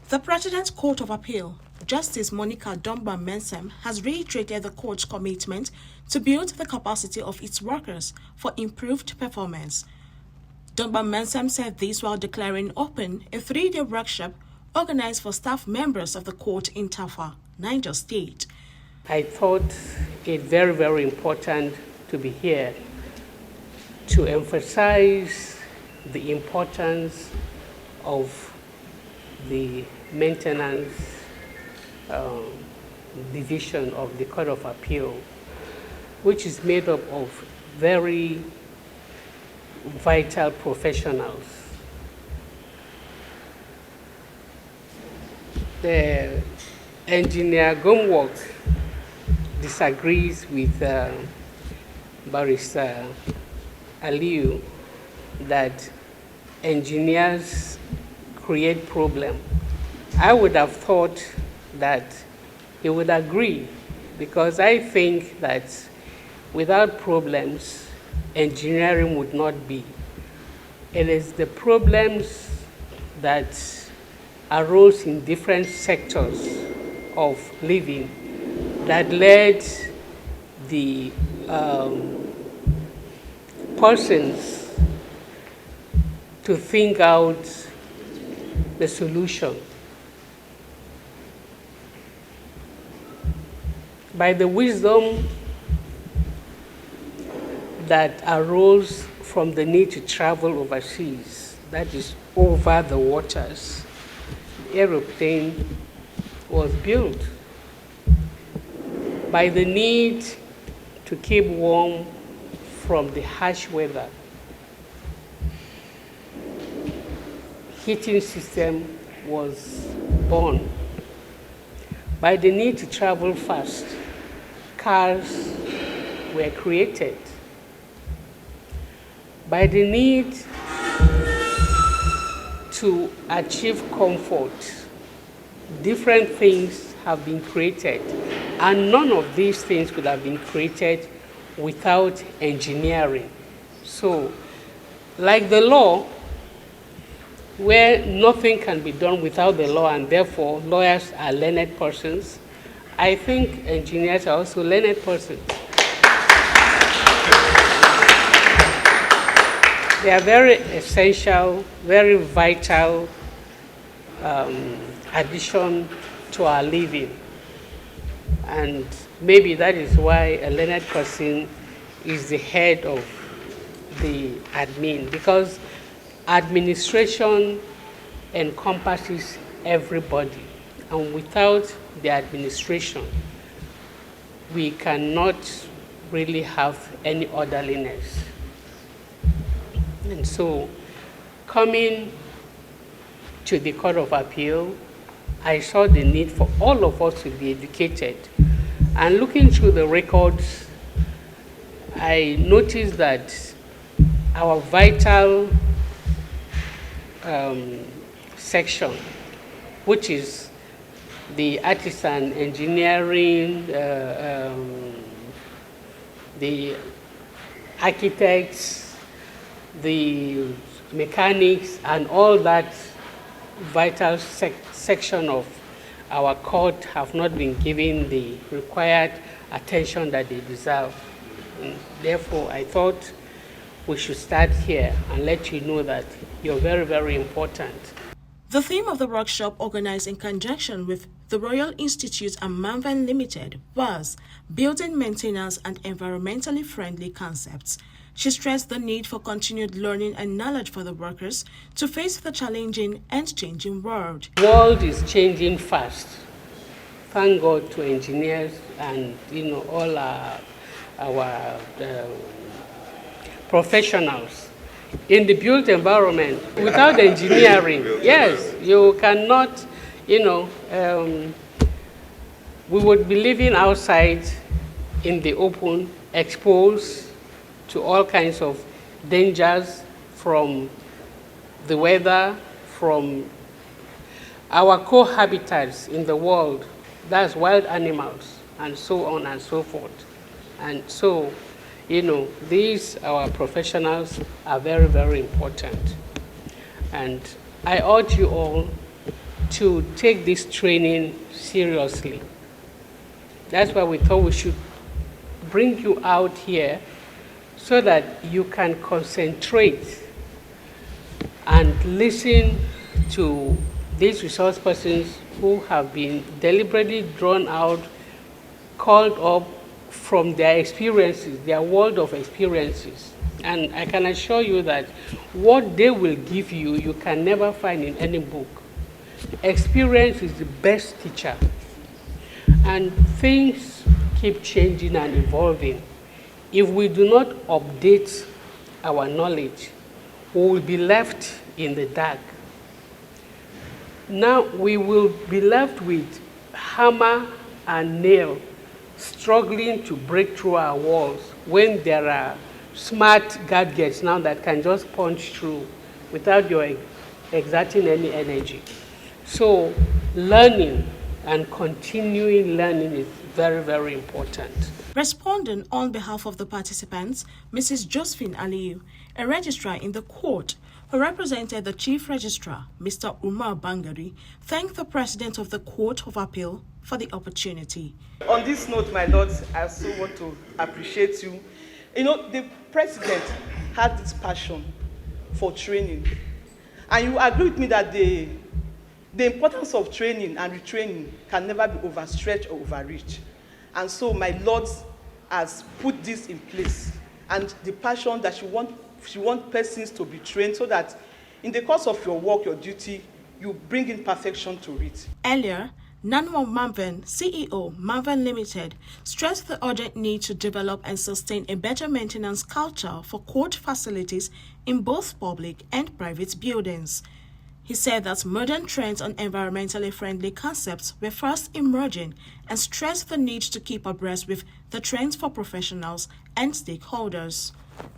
The President's Court of Appeal, Justice Monica Dongban-Mensem, has reiterated the court's commitment to build the capacity of its workers for improved performance. Dongban-Mensem said this while declaring open a 3-day workshop organized for staff members of the court in Tafa, Niger State. I thought it very, very important to be here to emphasize the importance of the maintenance division of the Court of Appeal, which is made up of very vital professionals. The engineer Gomwork disagrees with Barrister Aliu that engineers create problem. I would have thought that he would agree, because I think that without problems, engineering would not be. It is the problems that arose in different sectors of living that led the persons to think out the solution. By the wisdom that arose from the need to travel overseas, that is over the waters, the aeroplane was built. By the need to keep warm from the harsh weather, heating system was born. By the need to travel fast, cars were created. By the need to achieve comfort, different things have been created, and none of these things could have been created without engineering. So, like the law, where nothing can be done without the law, and therefore lawyers are learned persons, I think engineers are also learned persons. They are very essential, very vital addition to our living. And maybe that is why a learned person is the head of the admin, because administration encompasses everybody, and without the administration, we cannot really have any orderliness. And so, coming to the Court of Appeal, I saw the need for all of us to be educated. And looking through the records, I noticed that our vital section, which is the artisan engineering, the architects, the mechanics, and all that vital section of our court have not been given the required attention that they deserve. And therefore, I thought we should start here and let you know that you're very, very important. The theme of the workshop, organized in conjunction with the Royal Institute and Manvan Limited, was Building Maintenance and Environmentally Friendly Concepts. She stressed the need for continued learning and knowledge for the workers to face the challenging and changing world. The world is changing fast. Thank God to engineers and all our professionals in the built environment. Without engineering, yes, you cannot. We would be living outside in the open, exposed to all kinds of dangers from the weather, from our cohabitants in the world, that's wild animals, and so on and so forth. And so, these, our professionals, are very, very important. And I urge you all to take this training seriously. That's why we thought we should bring you out here so that you can concentrate and listen to these resource persons who have been deliberately drawn out, called up from their experiences, their world of experiences. And I can assure you that what they will give you, you can never find in any book. Experience is the best teacher. And things keep changing and evolving. If we do not update our knowledge, we will be left in the dark. Now we will be left with hammer and nail, struggling to break through our walls when there are smart gadgets now that can just punch through without your exerting any energy. So learning and continuing learning is very, very important. Responding on behalf of the participants, Mrs. Josephine Aliyu, a registrar in the court who represented the Chief Registrar, Mr. Umar Bangari, thanked the President of the Court of Appeal for the opportunity. On this note, my lords, I also want to appreciate you. You know, the President had this passion for training. And you agree with me that the importance of training and retraining can never be overstretched or overreached. And so my lords has put this in place, and the passion that she want persons to be trained so that in the course of your work, your duty, you bring in perfection to it. Earlier, Nanwa Manven, CEO, Manven Limited, stressed the urgent need to develop and sustain a better maintenance culture for court facilities in both public and private buildings. He said that modern trends on environmentally friendly concepts were fast emerging and stressed the need to keep abreast with the trends for professionals and stakeholders.